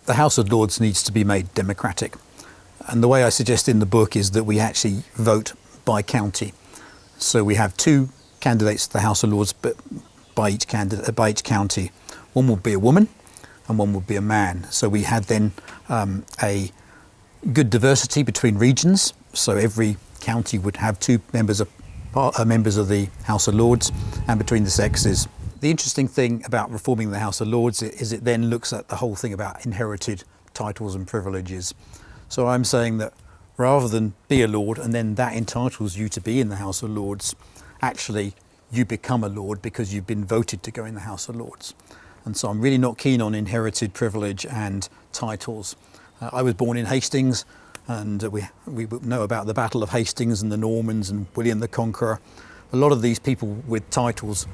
The House of Lords needs to be made democratic. And the way I suggest in the book is that we actually vote by county. So we have 2 candidates to the House of Lords, but by each county. One will be a woman and one will be a man. So we had then a good diversity between regions. So every county would have 2 members of the House of Lords, and between the sexes. The interesting thing about reforming the House of Lords is it then looks at the whole thing about inherited titles and privileges. So I'm saying that rather than be a Lord and then that entitles you to be in the House of Lords, actually you become a Lord because you've been voted to go in the House of Lords. And so I'm really not keen on inherited privilege and titles. I was born in Hastings, and we know about the Battle of Hastings and the Normans and William the Conqueror. A lot of these people with titles,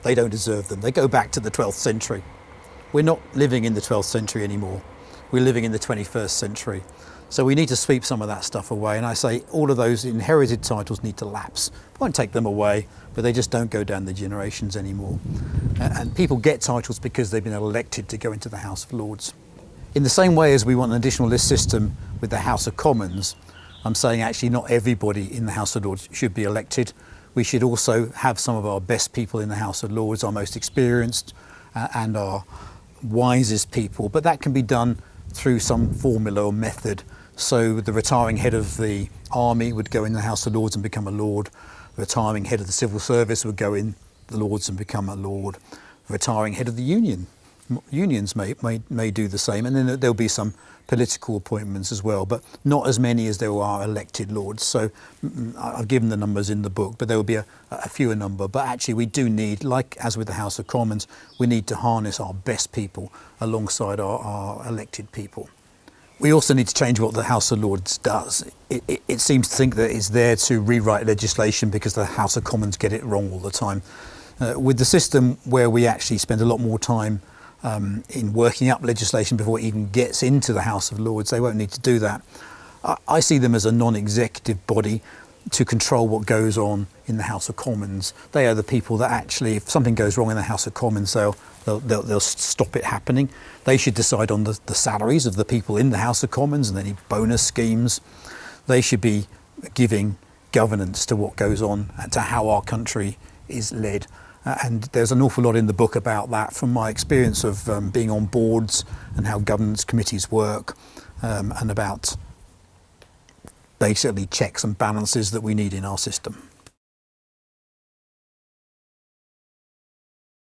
they don't deserve them. They go back to the 12th century. We're not living in the 12th century anymore. We're living in the 21st century. So we need to sweep some of that stuff away. And I say all of those inherited titles need to lapse. We won't take them away, but they just don't go down the generations anymore. And people get titles because they've been elected to go into the House of Lords. In the same way as we want an additional list system with the House of Commons, I'm saying actually not everybody in the House of Lords should be elected. We should also have some of our best people in the House of Lords, our most experienced and our wisest people. But that can be done through some formula or method. So the retiring head of the army would go in the House of Lords and become a Lord. The retiring head of the civil service would go in the Lords and become a Lord. The retiring head of the unions may do the same. And then there'll be some political appointments as well, but not as many as there are elected Lords. So I've given the numbers in the book, but there will be a fewer number. But actually we do need, like as with the House of Commons, we need to harness our best people alongside our elected people. We also need to change what the House of Lords does. It seems to think that it's there to rewrite legislation because the House of Commons get it wrong all the time. With the system where we actually spend a lot more time in working up legislation before it even gets into the House of Lords, they won't need to do that. I see them as a non-executive body to control what goes on in the House of Commons. They are the people that actually, if something goes wrong in the House of Commons, they'll stop it happening. They should decide on the salaries of the people in the House of Commons and any bonus schemes. They should be giving governance to what goes on and to how our country is led. And there's an awful lot in the book about that from my experience of being on boards and how governance committees work, and about basically checks and balances that we need in our system.